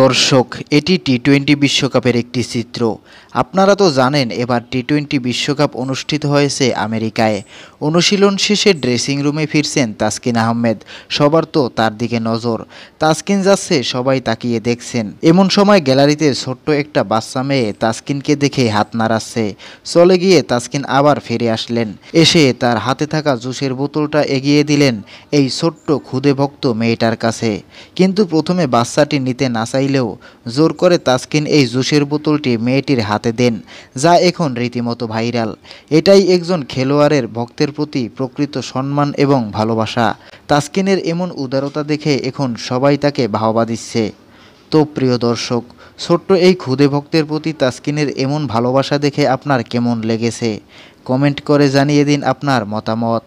দর্শক, এটি টি-20 বিশ্বকাপের একটি চিত্র। আপনারা তো জানেন এবার টি-20 বিশ্বকাপ অনুষ্ঠিত হয়েছে আমেরিকায়। অনুশীলন শেষে ড্রেসিং রুমে ফিরছেন তাসকিন আহমেদ। সবার তো তার দিকে নজর। তাসকিন যাচ্ছে, সবাই তাকিয়ে দেখছেন। এমন সময় গ্যালারিতে ছোট্ট একটা বাচ্চা মেয়ে তাসকিনকে দেখে হাত নাড়াচ্ছে। চলে গিয়ে তাসকিন আবার ফিরে আসলেন। এসে তার হাতে থাকা জুসের বোতলটা এগিয়ে দিলেন এই ছোট্ট ক্ষুদে ভক্ত মেয়েটার কাছে। কিন্তু প্রথমে বাচ্চাটি নিতে না চাইলেও জোর করে তাসকিন এই জুসের বোতলটি মেয়েটির হাতে দেন, যা এখন রীতিমতো ভাইরাল। এটাই একজন খেলোয়াড়ের ভক্তের প্রতি প্রকৃত সম্মান এবং ভালোবাসা। তাসকিনের এমন উদারতা দেখে এখন সবাই তাকে বাহবা দিচ্ছে। তো প্রিয় দর্শক, ছোট্ট এই ক্ষুদে ভক্তের প্রতি তাসকিনের এমন ভালোবাসা দেখে আপনার কেমন লেগেছে? কমেন্ট করে জানিয়ে দিন আপনার মতামত।